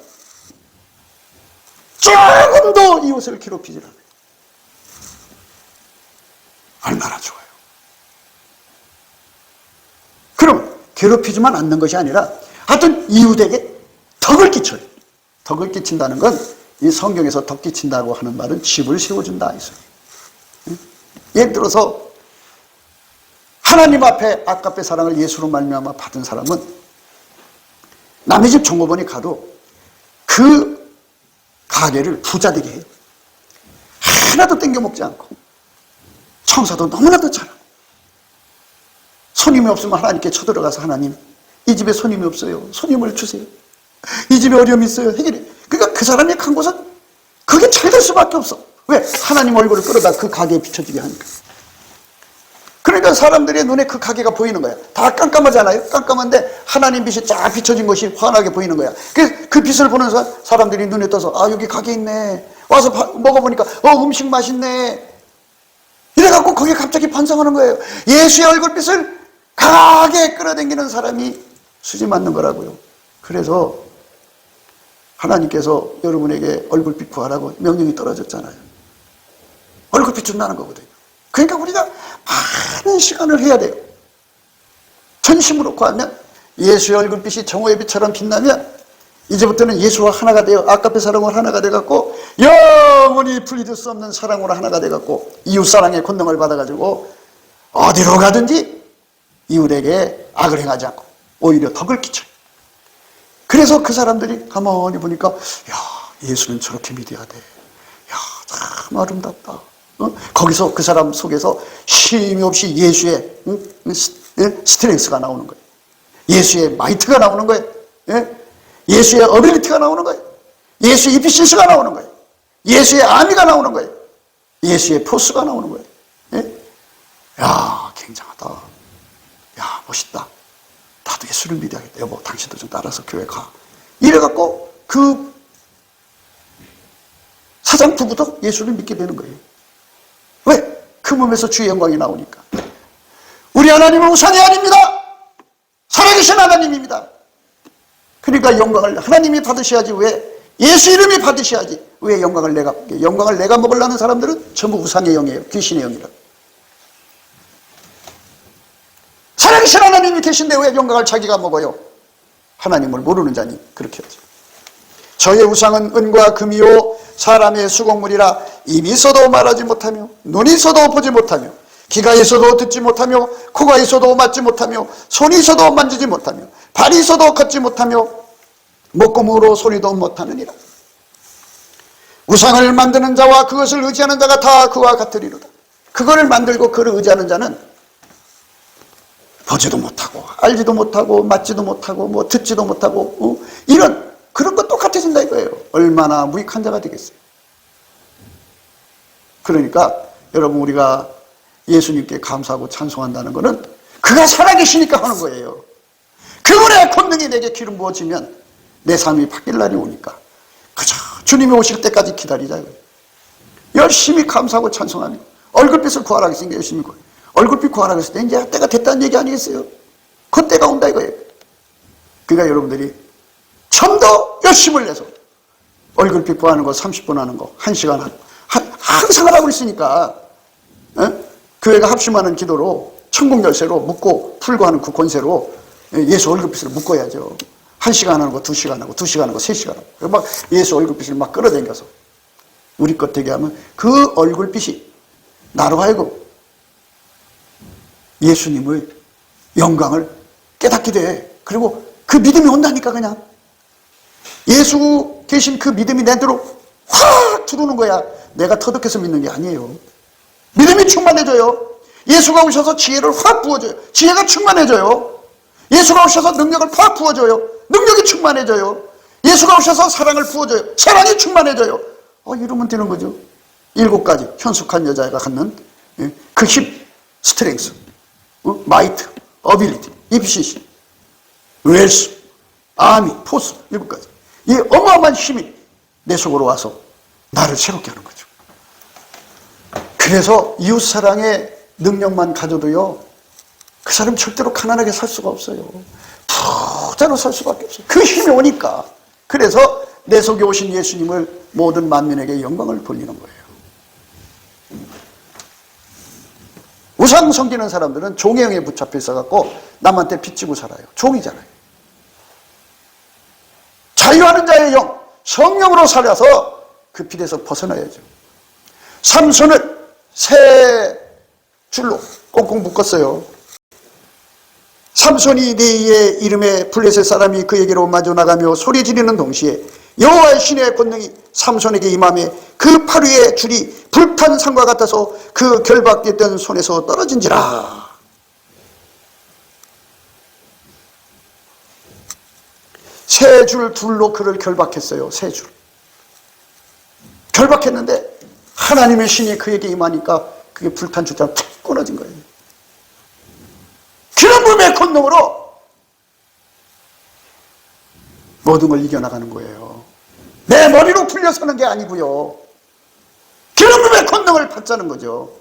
조금도 이웃을 괴롭히지 않아요. 얼마나 좋아요. 그럼 괴롭히지만 않는 것이 아니라 하여튼 이웃에게 덕을 끼쳐요. 덕을 끼친다는 건 이 성경에서 덕 끼친다고 하는 말은 집을 세워준다. 예를 들어서 하나님 앞에 아깝의 사랑을 예수로 말미암아 받은 사람은 남의 집 종업원이 가도 그 가게를 부자되게 해요. 하나도 땡겨 먹지 않고 청소도 너무나도 잘하고 손님이 없으면 하나님께 쳐들어가서 하나님 이 집에 손님이 없어요. 손님을 주세요. 이 집에 어려움이 있어요. 해결해. 그러니까 그 사람이 간 곳은 그게 잘 될 수밖에 없어. 왜? 하나님 얼굴을 끌어다 그 가게에 비춰지게 하니까. 그러니까 사람들의 눈에 그 가게가 보이는 거야. 다 깜깜하잖아요. 깜깜한데 하나님 빛이 쫙 비춰진 것이 환하게 보이는 거야. 그 빛을 보는 사람들이 눈에 떠서 아 여기 가게 있네. 와서 먹어보니까 음식 맛있네. 이래갖고 거기에 갑자기 반성하는 거예요. 예수의 얼굴빛을 강하게 끌어당기는 사람이 수지 맞는 거라고요. 그래서 하나님께서 여러분에게 얼굴빛 구하라고 명령이 떨어졌잖아요. 얼굴빛 준다는 거거든요. 그러니까 우리가 많은 시간을 해야 돼요. 전심으로 구하면 예수의 얼굴빛이 정오의 빛처럼 빛나면 이제부터는 예수와 하나가 되어 아까의 사랑으로 하나가 돼갖고 영원히 분리될 수 없는 사랑으로 하나가 돼갖고 이웃사랑의 권능을 받아가지고 어디로 가든지 이웃에게 악을 행하지 않고 오히려 덕을 끼쳐요. 그래서 그 사람들이 가만히 보니까 야 예수는 저렇게 믿어야 돼. 야 참 아름답다. 거기서 그 사람 속에서 쉼이 없이 예수의 스트렝스가 나오는 거예요. 예수의 마이트가 나오는 거예요. 예수의 어빌리티가 나오는 거예요. 예수의 이피시스가 나오는 거예요. 예수의 아미가 나오는 거예요. 예수의 포스가 나오는 거예요. 야 굉장하다. 야 멋있다. 나도 예수를 믿어야겠다. 여보 당신도 좀 따라서 교회 가. 이래갖고 그 사장 부부도 예수를 믿게 되는 거예요. 왜? 그 몸에서 주의 영광이 나오니까. 우리 하나님은 우상이 아닙니다. 살아계신 하나님입니다. 그러니까 영광을 하나님이 받으셔야지 왜 예수 이름이 받으셔야지 왜 영광을 내가 먹게? 영광을 내가 먹으려는 사람들은 전부 우상의 영이에요. 귀신의 영이라. 살아계신 하나님이 계신데 왜 영광을 자기가 먹어요? 하나님을 모르는 자니 그렇게 하죠. 저의 우상은 은과 금이요 사람의 수공물이라 입이 있어도 말하지 못하며 눈이 있어도 보지 못하며 귀가 있어도 듣지 못하며 코가 있어도 맞지 못하며 손이 있어도 만지지 못하며 발이 있어도 걷지 못하며 목구멍으로 소리도 못하느니라. 우상을 만드는 자와 그것을 의지하는 자가 다 그와 같으리로다. 그거를 만들고 그를 의지하는 자는 보지도 못하고 알지도 못하고 맞지도 못하고 뭐 듣지도 못하고 이런 그런 거 똑같아진다 이거예요. 얼마나 무익한 자가 되겠어요. 그러니까 여러분 우리가 예수님께 감사하고 찬송한다는 것은 그가 살아계시니까 하는 거예요. 그분의 권능이 내게 기름 부어지면 내 삶이 바뀔 날이 오니까 그저 주님이 오실 때까지 기다리자 이거예요. 열심히 감사하고 찬송하며 얼굴빛을 구하라 했으니까 열심히 구해요. 얼굴빛 구하라 했을 때 이제 때가 됐다는 얘기 아니겠어요? 그 때가 온다 이거예요. 그러니까 여러분들이 좀 더 열심을 내서 얼굴빛 구하는 거 30분 하는 거 1시간 하는 거 항상 하라고 있으니까 교회가 합심하는 기도로 천국 열쇠로 묶고 풀고 하는 그 권세로 예수 얼굴빛을 묶어야죠. 1시간 하는 거 2시간 하고 2시간 하고 3시간 하고 막 예수 얼굴빛을 막 끌어당겨서 우리 것 되게 하면 그 얼굴빛이 나로 하여금 예수님의 영광을 깨닫게 돼. 그리고 그 믿음이 온다니까 그냥 예수 계신 그 믿음이 내 안으로 확 들어오는 거야. 내가 터득해서 믿는 게 아니에요. 믿음이 충만해져요. 예수가 오셔서 지혜를 확 부어줘요. 지혜가 충만해져요. 예수가 오셔서 능력을 확 부어줘요. 능력이 충만해져요. 예수가 오셔서 사랑을 부어줘요. 사랑이 충만해져요. 이러면 되는 거죠. 7가지 현숙한 여자가 갖는 그 힘, 스트렝스, 마이트, 어빌리티, 이피시시, 웰스, 아미, 포스 7가지. 이 어마어마한 힘이 내 속으로 와서 나를 새롭게 하는 거죠. 그래서 이웃사랑의 능력만 가져도요 그 사람 절대로 가난하게 살 수가 없어요. 부자로 살 수밖에 없어요. 그 힘이 오니까. 그래서 내 속에 오신 예수님을 모든 만민에게 영광을 돌리는 거예요. 우상 섬기는 사람들은 종의 영에 붙잡혀 있어갖고 남한테 빚지고 살아요. 종이잖아요. 자유하는 자의 영, 성령으로 살아서 그 빚에서 벗어나야죠. 삼손을 새 줄로 꽁꽁 묶었어요. 삼손이 네이의 이름에 블레셋 사람이 그에게로 마주 나가며 소리 지르는 동시에 여호와의 신의 권능이 삼손에게 임하며 그 팔 위에 줄이 불탄 상과 같아서 그 결박됐던 손에서 떨어진지라. 세 줄 둘로 그를 결박했어요. 세 줄 결박했는데 하나님의 신이 그에게 임하니까 그게 불탄 줄처럼 툭 끊어진 거예요. 그런 분의 권능으로 모든 걸 이겨나가는 거예요. 내 머리로 풀려서는 게 아니고요. 그런 분의 권능을 받자는 거죠.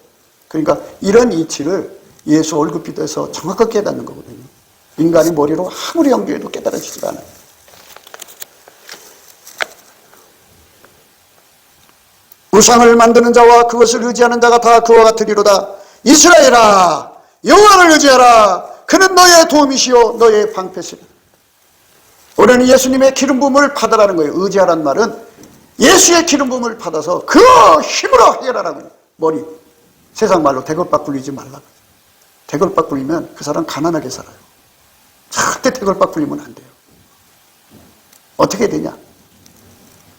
그러니까 이런 이치를 예수 얼굴빛에서 정확하게 깨닫는 거거든요. 인간이 머리로 아무리 연구해도 깨달아지지가 않아요. 우상을 만드는 자와 그것을 의지하는 자가 다 그와 같으리로다. 이스라엘아, 여호와를 의지하라. 그는 너의 도움이시요 너의 방패시라. 우리는 예수님의 기름 부음을 받으라는 거예요. 의지하라는 말은 예수의 기름 부음을 받아서 그 힘으로 해결하라고. 머리, 세상 말로 대걸박 굴리지 말라. 대걸박 굴리면 그 사람 가난하게 살아요. 절대 대걸박 굴리면 안 돼요. 어떻게 되냐?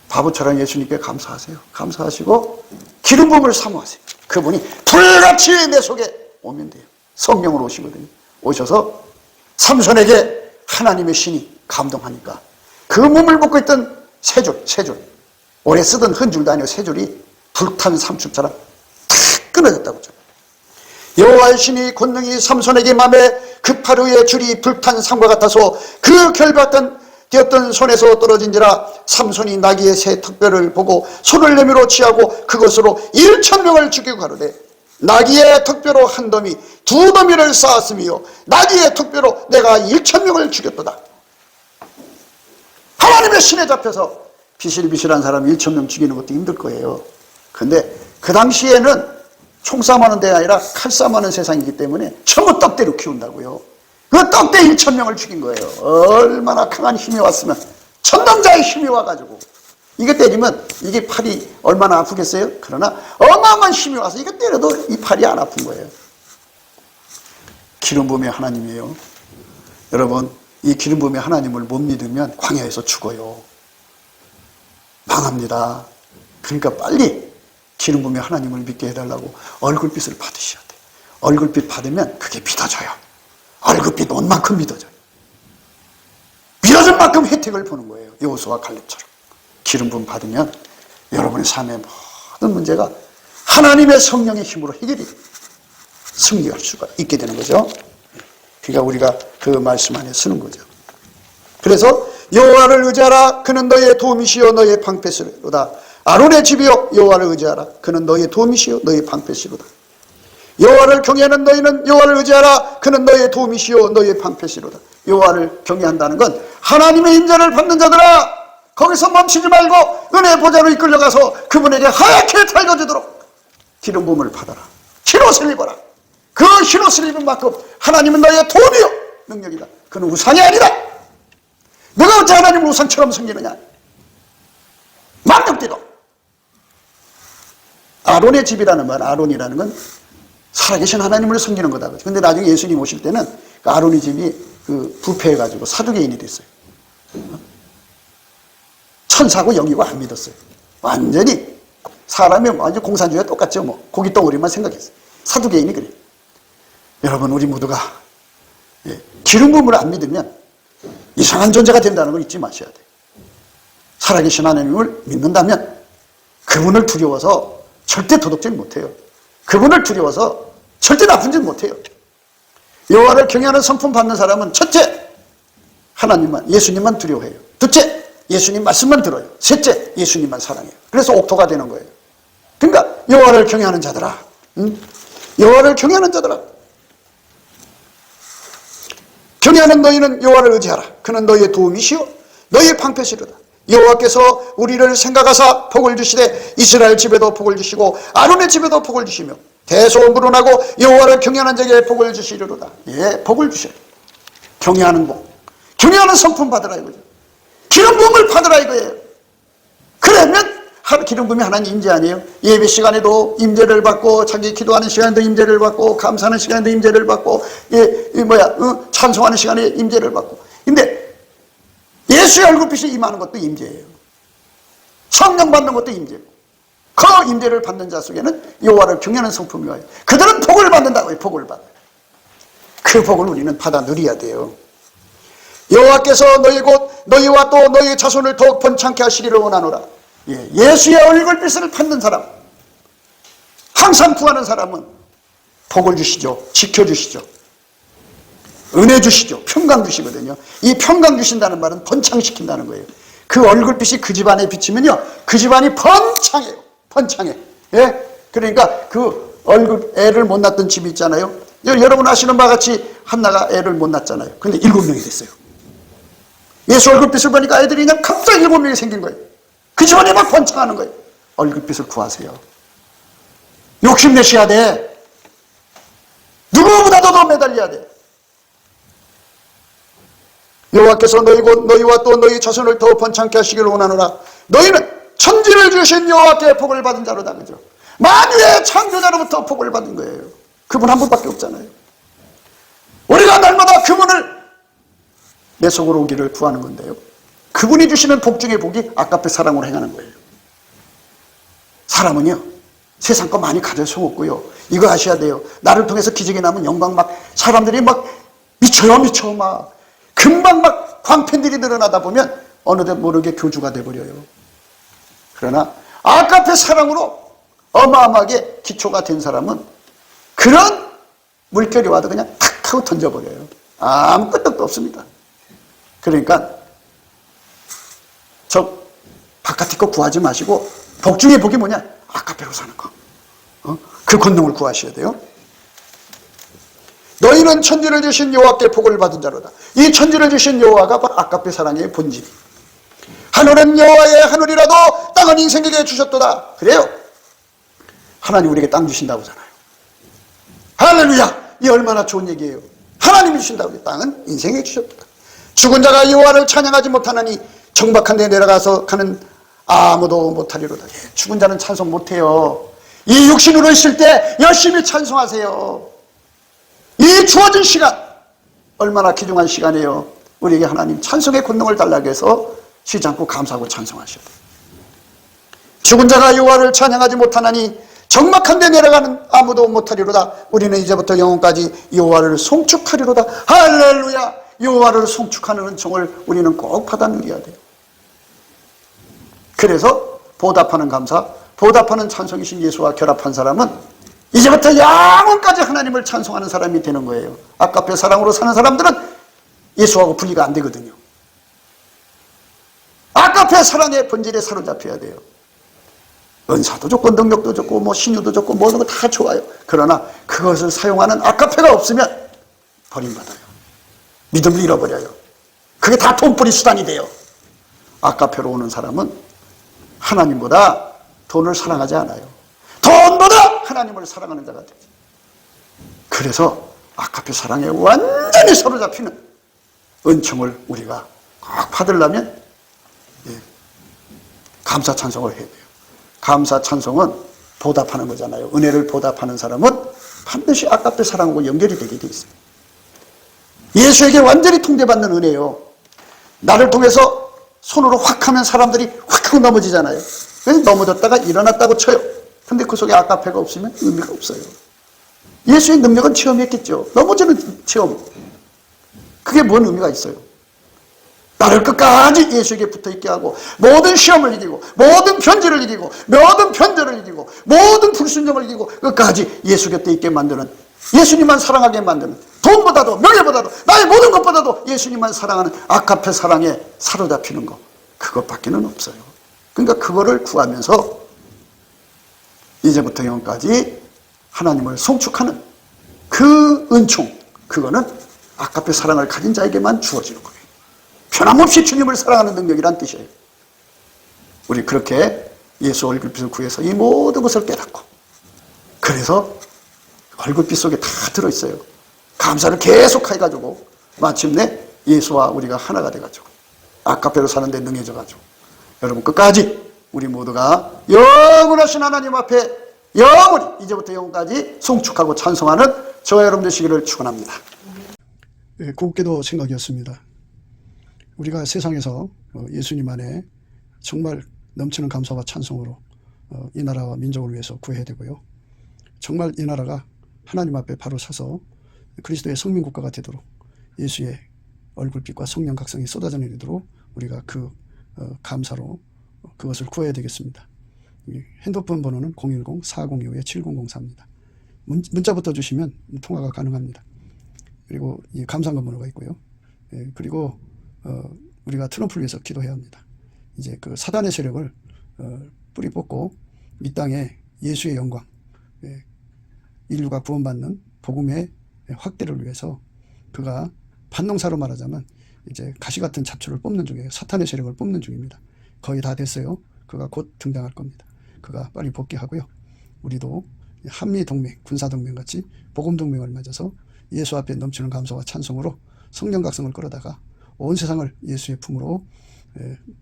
바보처럼 예수님께 감사하세요. 감사하시고 기름 부음을 사모하세요. 그분이 불같이 내 속에 오면 돼요. 성령으로 오시거든요. 오셔서 삼손에게 하나님의 신이 감동하니까 그 몸을 묶고 있던 세 줄 오래 쓰던 한 줄도 아니고 세 줄이 불탄 삼축처럼 탁 끊어졌다고 하죠. 여호와의 신이 권능이 삼손에게 맘에 그 팔 위에 줄이 불탄 삼과 같아서 그 결박되었던 손에서 떨어진지라. 삼손이 나귀의 새 턱뼈를 보고 손을 내밀어 취하고 그것으로 1,000명을 죽이고 가로되 나귀의 턱뼈로 한 더미 두 더미를 쌓았으며 나귀의 턱뼈로 내가 1,000명을 죽였도다. 하나님의 신에 잡혀서 비실비실한 사람 1,000명 죽이는 것도 힘들 거예요. 근데 그 당시에는 총싸움하는 데가 아니라 칼싸움하는 세상이기 때문에 전부 떡대로 키운다고요. 그 떡대 1,000명을 죽인 거예요. 얼마나 강한 힘이 왔으면, 천동자의 힘이 와가지고 이거 때리면 이게 팔이 얼마나 아프겠어요? 그러나 어마어마한 힘이 와서 이거 때려도 이 팔이 안 아픈 거예요. 기름 부음의 하나님이에요. 여러분, 이 기름 부음의 하나님을 못 믿으면 광야에서 죽어요. 망합니다. 그러니까 빨리 기름 부음의 하나님을 믿게 해달라고 얼굴빛을 받으셔야 돼요. 얼굴빛 받으면 그게 믿어져요. 얼굴빛 온 만큼 믿어져요. 믿어진 만큼 혜택을 보는 거예요. 여호수아와 갈렙처럼. 기름 부음 받으면 여러분의 삶의 모든 문제가 하나님의 성령의 힘으로 해결이 승리할 수가 있게 되는 거죠. 그러니까 우리가 그 말씀 안에 쓰는 거죠. 그래서 여호와를 의지하라. 그는 너희의 도움이시요 너희의 방패시로다. 아론의 집이여 여호와를 의지하라. 그는 너희의 도움이시요 너희의 방패시로다. 여호와를 경외하는 너희는 여호와를 의지하라. 그는 너희의 도움이시요 너희의 방패시로다. 여호와를 경외한다는 건 하나님의 인자를 받는 자들아, 거기서 멈추지 말고 은혜의 보좌로 이끌려가서 그분에게 하얗게 달궈지도록 기름 부음을 받아라. 흰옷을 입어라. 그 흰옷을 입은 만큼 하나님은 너희의 도움이요 능력이다. 그는 우상이 아니다. 누가 어째 하나님을 우상처럼 섬기느냐. 만렙디도. 아론의 집이라는 말, 아론이라는 건 살아계신 하나님을 섬기는 거다. 근데 나중에 예수님 오실 때는 그 아론의 집이 그 부패해가지고 사두개인이 됐어요. 천사고 영이고 안 믿었어요. 완전히 사람이 완전 공산주의와 똑같죠. 뭐 고기 덩어리만 생각했어요. 사두개인이 그래요. 여러분, 우리 모두가 기름 부음을 안 믿으면 이상한 존재가 된다는 걸 잊지 마셔야 돼요. 살아계신 하나님을 믿는다면 그분을 두려워서 절대 도둑질 못해요. 그분을 두려워서 절대 나쁜 짓 못해요. 여호와를 경외하는 성품 받는 사람은 첫째, 하나님만, 예수님만 두려워해요. 둘째, 예수님 말씀만 들어요. 셋째, 예수님만 사랑해요. 그래서 옥토가 되는 거예요. 그러니까 여호와를 경외하는 자들아, 여호와를 경외하는 자들아, 경외하는 너희는 여호와를 의지하라. 그는 너희의 도움이시요 너희의 방패시로다. 여호와께서 우리를 생각하사 복을 주시되 이스라엘 집에도 복을 주시고 아론의 집에도 복을 주시며 대소문하고 여호와를 경외하는 자에게 복을 주시리로다. 예, 복을 주셔요. 경외하는 복, 경외하는 성품 받으라 이거죠. 기름 부음을 받으라 이거예요. 그러면 기름 부음이 하나님 임재 아니에요? 예배 시간에도 임재를 받고, 자기 기도하는 시간에도 임재를 받고, 감사하는 시간에도 임재를 받고, 찬송하는 시간에 임재를 받고. 근데 예수의 얼굴빛이 임하는 것도 임재예요. 성령 받는 것도 임재고. 그 임재를 받는 자 속에는 여호와를 경외하는 성품이 와요. 그들은 복을 받는다고요. 복을 받아요. 그 복을 우리는 받아 누려야 돼요. 여호와께서 너희 곧 너희와 또 너희의 자손을 더욱 번창케 하시기를 원하노라. 예수의 얼굴빛을 받는 사람, 항상 구하는 사람은 복을 주시죠. 지켜주시죠. 은혜 주시죠. 평강 주시거든요. 이 평강 주신다는 말은 번창시킨다는 거예요. 그 얼굴빛이 그 집안에 비치면요, 그 집안이 번창해요. 번창해. 예? 그러니까 그 애를 못 낳던 집이 있잖아요. 여러분 아시는 바와 같이 한나가 애를 못 낳았잖아요. 근데 7명이 됐어요. 예수 얼굴빛을 보니까 애들이 그냥 갑자기 7명이 생긴 거예요. 그 집안이 막 번창하는 거예요. 얼굴빛을 구하세요. 욕심내셔야 돼. 누구보다도 더 매달려야 돼. 여호와께서 너희와 또 너희 자손을 더 번창케 하시기를 원하노라. 너희는 천지를 주신 여호와께 복을 받은 자로다. 그죠? 만유의 창조자로부터 복을 받은 거예요. 그분 한 분밖에 없잖아요. 우리가 날마다 그분을 내 속으로 오기를 구하는 건데요. 그분이 주시는 복 중의 복이 아까페 사랑으로 행하는 거예요. 사람은요, 세상 거 많이 가져 속었고요. 이거 아셔야 돼요. 나를 통해서 기적이 나면 영광 막, 사람들이 막 미쳐 막, 금방 막 광팬들이 늘어나다 보면 어느덧 모르게 교주가 돼버려요. 그러나 아까페 사랑으로 어마어마하게 기초가 된 사람은 그런 물결이 와도 그냥 탁 하고 던져버려요. 아무 끄떡도 없습니다. 그러니까 저 바깥에 거 구하지 마시고 복 중에 복이 뭐냐? 아까페로 사는 거. 그 권능을 구하셔야 돼요. 너희는 천지를 주신 여호와께 복을 받은 자로다. 이 천지를 주신 여호와가 바로 아까페 사랑의 본질. 하늘은 여호와의 하늘이라도 땅은 인생에게 주셨도다. 그래요. 하나님 우리에게 땅 주신다고 하잖아요. 할렐루야. 이 얼마나 좋은 얘기예요. 하나님이 주신다고. 땅은 인생에게 주셨도다. 죽은 자가 여호와를 찬양하지 못하나니 정박한 데 내려가서 가는 아무도 못하리로다. 죽은 자는 찬송 못해요. 이 육신으로 있을 때 열심히 찬송하세요. 이 주어진 시간 얼마나 귀중한 시간이에요. 우리에게 하나님 찬송의 권능을 달라고 해서 쉬지 않고 감사하고 찬송하셔야 돼요. 죽은 자가 여호와를 찬양하지 못하나니 적막한 데 내려가는 아무도 못하리로다. 우리는 이제부터 영원까지 여호와를 송축하리로다. 할렐루야. 여호와를 송축하는 은총을 우리는 꼭 받아 누려야 돼요. 그래서 보답하는 감사, 보답하는 찬송이신 예수와 결합한 사람은 이제부터 영원까지 하나님을 찬송하는 사람이 되는 거예요. 아까페 사랑으로 사는 사람들은 예수하고 분리가 안 되거든요. 아까페 사랑의 본질에 사로잡혀야 돼요. 은사도 좋고 능력도 좋고 뭐 신유도 좋고 모든 거 다 좋아요. 그러나 그것을 사용하는 아까페가 없으면 버림받아요. 믿음을 잃어버려요. 그게 다 돈벌이 수단이 돼요. 아까페로 오는 사람은 하나님보다 돈을 사랑하지 않아요. 돈보다 하나님을 사랑하는 자가 되죠. 그래서 아까페 사랑에 완전히 사로잡히는 은총을 우리가 꼭 받으려면 감사 찬송을 해야 돼요. 감사 찬송은 보답하는 거잖아요. 은혜를 보답하는 사람은 반드시 아까페 사랑하고 연결이 되게 돼 있어요. 예수에게 완전히 통대받는 은혜예요. 나를 통해서 손으로 확 하면 사람들이 확 하고 넘어지잖아요. 넘어졌다가 일어났다고 쳐요. 근데 그 속에 아까페가 없으면 의미가 없어요. 예수의 능력은 체험했겠죠. 넘어지는 체험. 그게 뭔 의미가 있어요? 나를 끝까지 예수에게 붙어있게 하고 모든 시험을 이기고 모든 편지를 이기고 모든 편견을 이기고 모든 불순종을 이기고 끝까지 예수 곁에 있게 만드는, 예수님만 사랑하게 만드는, 돈보다도 명예보다도 나의 모든 것보다도 예수님만 사랑하는 아까페 사랑에 사로잡히는 것, 그것밖에는 없어요. 그러니까 그거를 구하면서 이제부터 영원까지 하나님을 송축하는 그 은총, 그거는 아까페 사랑을 가진 자에게만 주어지는 거예요. 변함없이 주님을 사랑하는 능력이란 뜻이에요. 우리 그렇게 예수 얼굴빛을 구해서 이 모든 것을 깨닫고, 그래서 얼굴빛 속에 다 들어있어요. 감사를 계속 해가지고 마침내 예수와 우리가 하나가 돼가지고 아까페로 사는데 능해져가지고 여러분 끝까지 우리 모두가 영원하신 하나님 앞에 영원히 이제부터 영원까지 송축하고 찬송하는 저와 여러분 되시기를 축원합니다.
곱게도 생각이었습니다. 우리가 세상에서 예수님 안에 정말 넘치는 감사와 찬송으로 이 나라와 민족을 위해서 구해야 되고요. 정말 이 나라가 하나님 앞에 바로 서서 그리스도의 성민국가가 되도록 예수의 얼굴빛과 성령 각성이 쏟아져 내리도록 우리가 그 감사로 그것을 구해야 되겠습니다. 핸드폰 번호는 010-4025-7004입니다. 문자부터 주시면 통화가 가능합니다. 그리고 이 감사한 번호가 있고요. 그리고 우리가 트럼프를 위해서 기도해야 합니다. 이제 그 사단의 세력을 뿌리 뽑고 이 땅에 예수의 영광, 인류가 구원받는 복음의 확대를 위해서 그가 반농사로 말하자면 이제 가시 같은 잡초를 뽑는 중이에요. 사탄의 세력을 뽑는 중입니다. 거의 다 됐어요. 그가 곧 등장할 겁니다. 그가 빨리 복귀하고요. 우리도 한미동맹, 군사동맹 같이 복음동맹을 맺어서 예수 앞에 넘치는 감사와 찬송으로 성령 각성을 끌어다가 온 세상을 예수의 품으로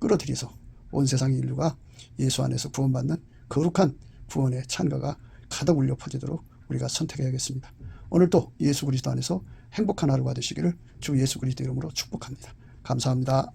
끌어들여서 온 세상의 인류가 예수 안에서 구원받는 거룩한 구원의 찬가가 가득 울려 퍼지도록 우리가 선택해야겠습니다. 오늘도 예수 그리스도 안에서 행복한 하루가 되시기를 주 예수 그리스도 이름으로 축복합니다. 감사합니다.